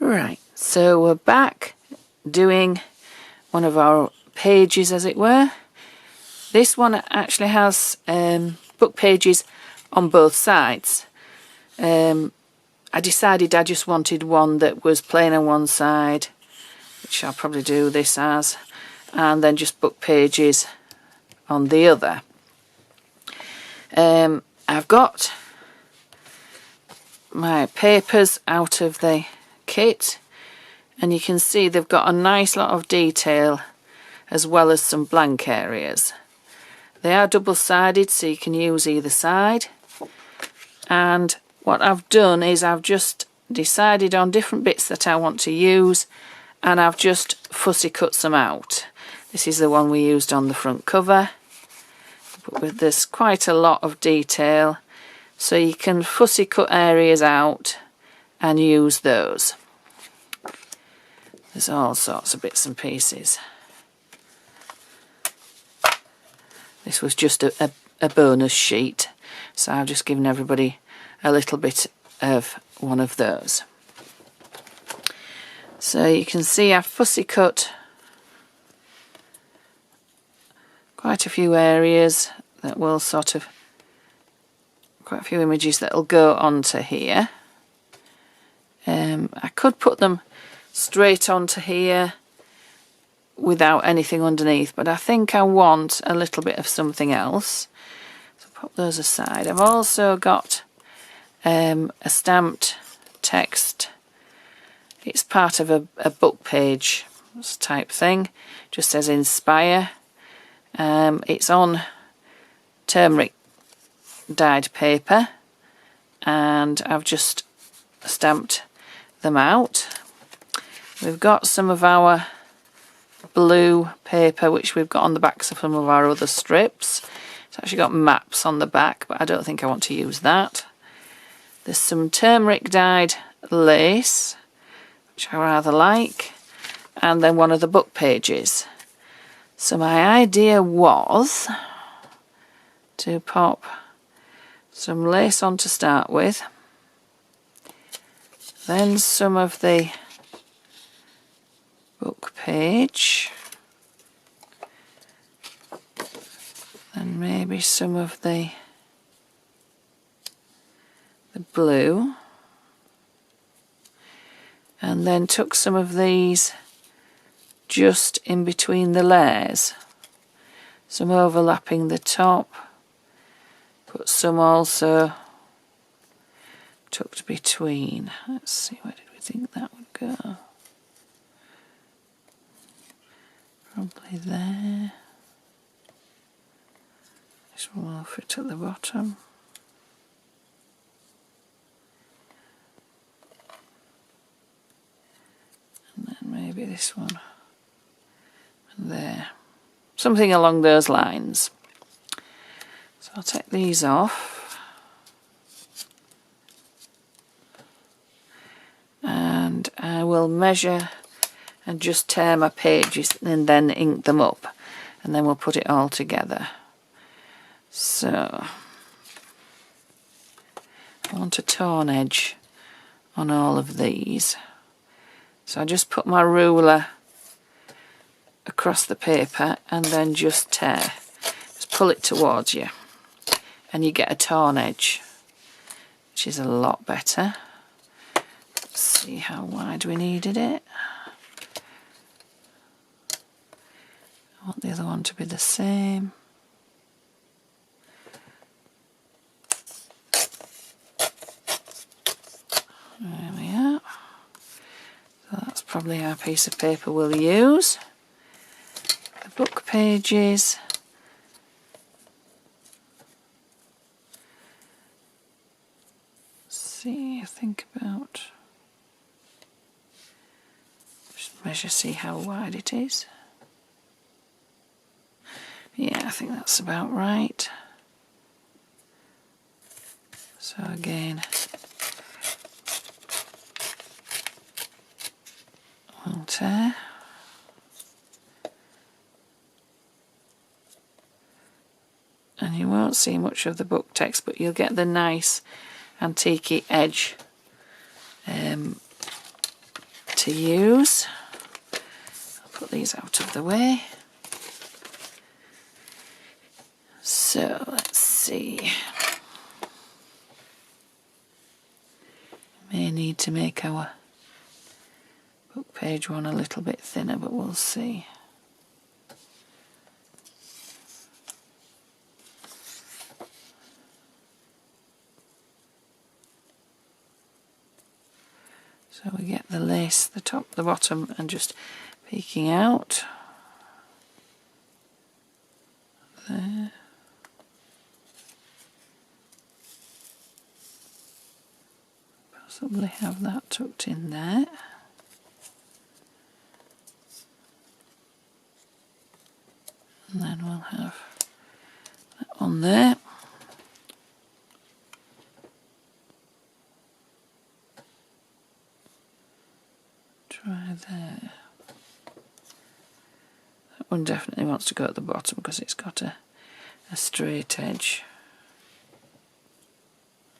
Right, so we're back doing one of our pages, as it were. This one actually has book pages on both sides. I decided I just wanted one that was plain on one side, which I'll probably do this as, and then just book pages on the other. I've got my papers out of the kit, and you can see they've got a nice lot of detail as well as some blank areas. They are double-sided, so you can use either side. And what I've done is I've just decided on different bits that I want to use, and I've just fussy cut some out. This is the one we used on the front cover, but there's quite a lot of detail, so you can fussy cut areas out and use those. There's all sorts of bits and pieces. This was just a bonus sheet, so I've just given everybody a little bit of one of those. So you can see I've fussy cut quite a few areas that will quite a few images that will go onto here. I could put them straight onto here without anything underneath, but I think I want a little bit of something else, so put those aside. I've also got a stamped text. It's part of a book page type thing, just says inspire. It's on turmeric dyed paper, and I've just stamped them out. We've got some of our blue paper which we've got on the backs of some of our other strips. It's actually got maps on the back, but I don't think I want to use that. There's some turmeric dyed lace, which I rather like, and then one of the book pages. So my idea was to pop some lace on to start with, then some of the book page, and maybe some of the blue, and then took some of these just in between the layers, some overlapping the top, put some also tucked between. Let's see, where did we think that would go? Probably there. This one will fit at the bottom. And then maybe this one. And there. Something along those lines. So I'll take these off. And I will measure and just tear my pages and then ink them up, and then we'll put it all together. So I want a torn edge on all of these, so I just put my ruler across the paper and then just tear, just pull it towards you, and you get a torn edge, which is a lot better. Let's see how wide we needed it. I want the other one to be the same. There we are. So that's probably our piece of paper we'll use. The book pages. Let's see, think about. Just measure, see how wide it is. Yeah, I think that's about right. So again, one tear. And you won't see much of the book text, but you'll get the nice antique-y edge to use. I'll put these out of the way. So let's see. May need to make our book page one a little bit thinner, but we'll see. So we get the lace, the top, the bottom, and just peeking out. There. Possibly have that tucked in there. And then we'll have that on there. Try there. That one definitely wants to go at the bottom because it's got a straight edge.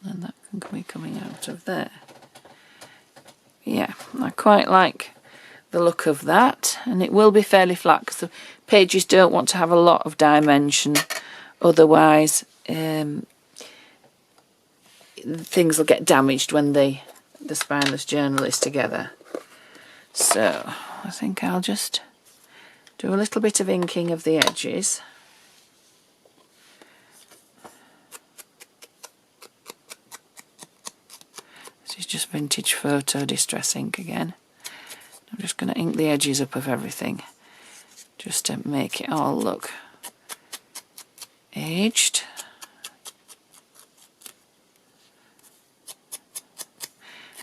And that can be coming out of there. Yeah, I quite like the look of that, and it will be fairly flat because the pages don't want to have a lot of dimension, otherwise things will get damaged when the spineless journal is together. So I think I'll just do a little bit of inking of the edges. This is just vintage photo distress ink again. I'm just going to ink the edges up of everything just to make it all look aged.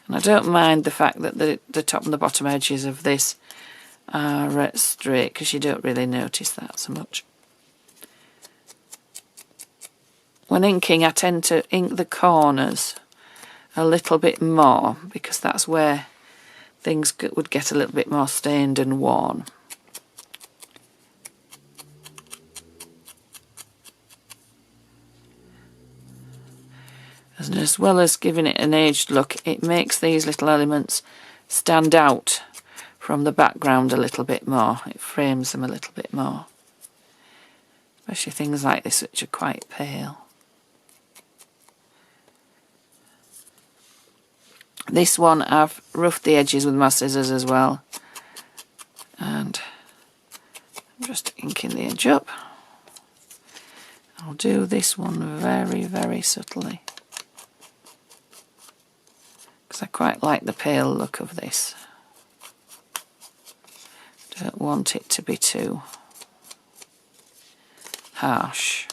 And I don't mind the fact that the top and the bottom edges of this are straight, because you don't really notice that so much. When inking, I tend to ink the corners a little bit more because that's where things would get a little bit more stained and worn. And as well as giving it an aged look, it makes these little elements stand out from the background a little bit more. It frames them a little bit more. Especially things like this which are quite pale. This one I've roughed the edges with my scissors as well. And I'm just inking the edge up. I'll do this one very, very subtly, because I quite like the pale look of this. Don't want it to be too harsh.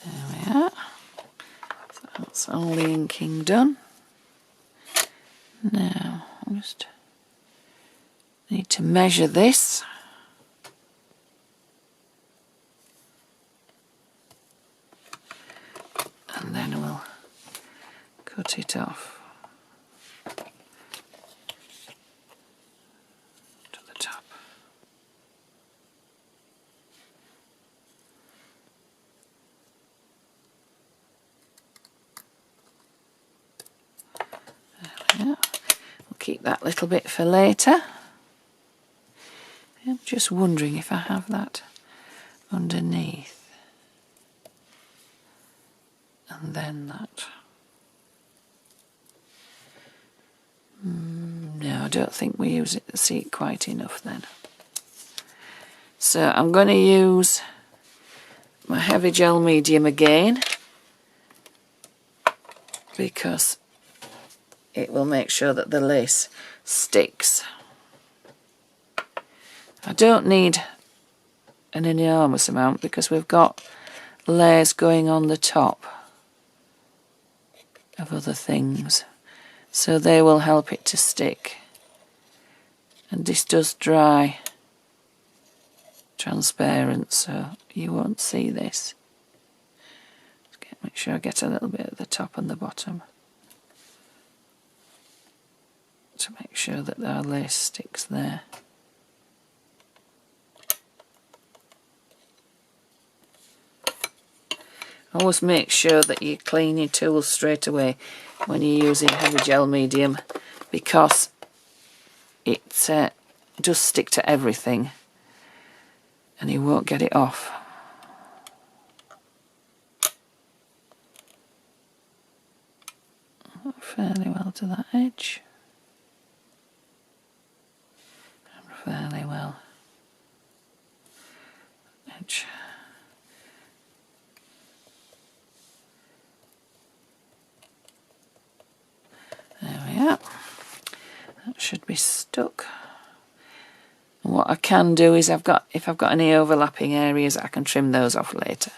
There we are. So that's all the inking done. Now I just need to measure this. And then we'll cut it off to the top. There we are. We'll keep that little bit for later. I'm just wondering if I have that underneath. And then that. No, I don't think we see it quite enough then. So I'm going to use my heavy gel medium again, because it will make sure that the lace sticks. I don't need an enormous amount because we've got layers going on the top of other things, so they will help it to stick. And this does dry transparent, so you won't see this. Make sure I get a little bit at the top and the bottom to make sure that our lace sticks there. Always make sure that you clean your tools straight away when you're using heavy gel medium, because it does stick to everything and you won't get it off. Fairly well to that edge. And fairly well edge. There we are. That should be stuck. And what I can do is if I've got any overlapping areas, I can trim those off later.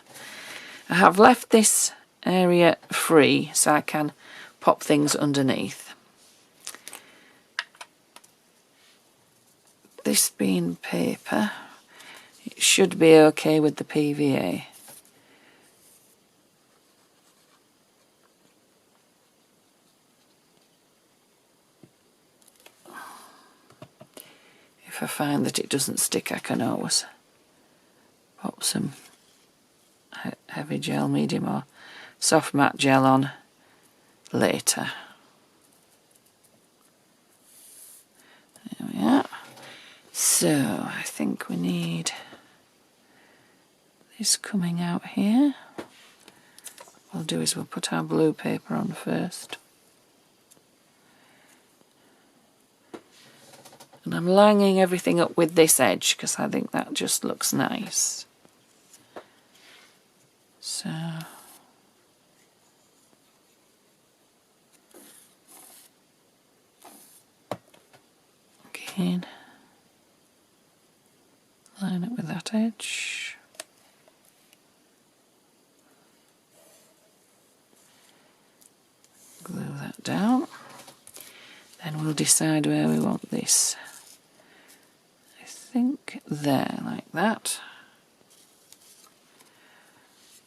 I have left this area free so I can pop things underneath. This being paper, it should be okay with the PVA. If I find that it doesn't stick, I can always pop some heavy gel medium or soft matte gel on later. There we are. So I think we need this coming out here. What we'll do is we'll put our blue paper on first. And I'm lining everything up with this edge because I think that just looks nice. So again, line it with that edge. Glue that down. Then we'll decide where we want this. I think there, like that.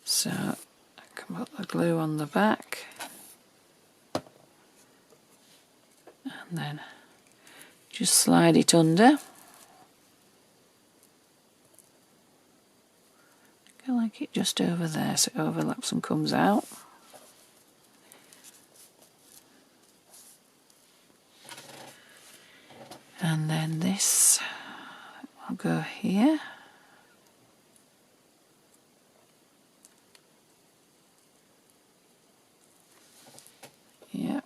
So I can put the glue on the back. And then just slide it under. I like it just over there so it overlaps and comes out. And then this will go here. Yep.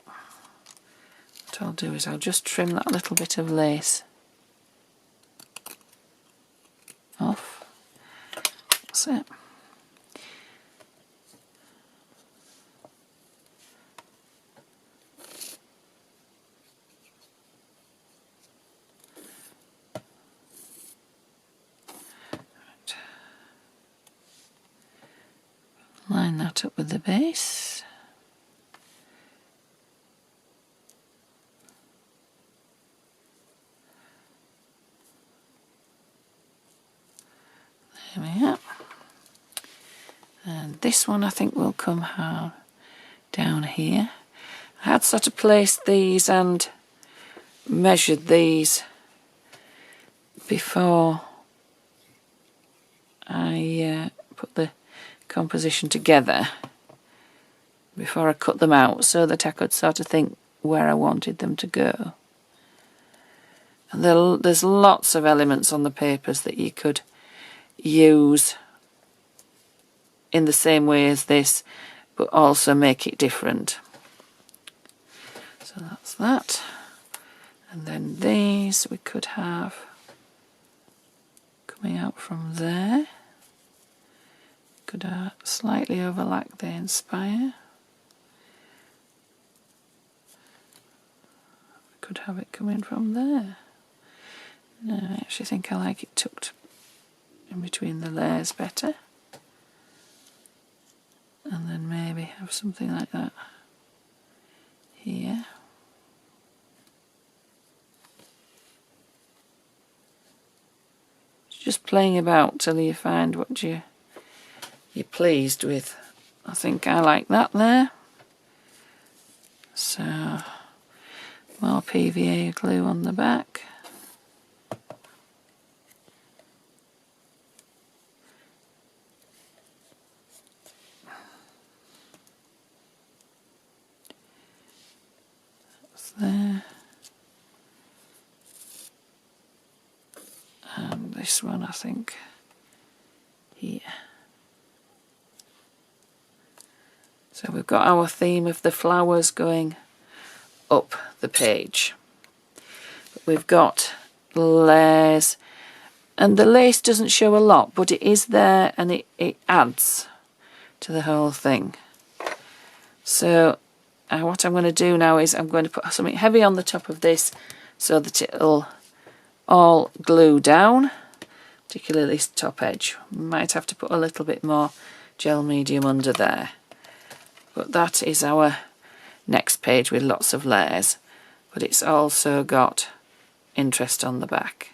What I'll do is I'll just trim that little bit of lace off. That's it. Line that up with the base. There we are. And this one I think will come down here. I had sort of placed these and measured these before I put the composition together, before I cut them out, so that I could sort of think where I wanted them to go. And there's lots of elements on the papers that you could use in the same way as this, but also make it different. So that's that. And then these we could have coming out from there. Could slightly overlap the Inspire. Could have it coming from there. No, I actually think I like it tucked in between the layers better. And then maybe have something like that here. It's just playing about till you find what you're pleased with. I think I like that there. So more PVA glue on the back. this one, I think, here. So we've got our theme of the flowers going up the page. We've got layers, and the lace doesn't show a lot, but it is there and it adds to the whole thing. So what I'm going to do now is I'm going to put something heavy on the top of this so that it'll all glue down, particularly this top edge. Might have to put a little bit more gel medium under there. But that is our next page with lots of layers, but it's also got interest on the back.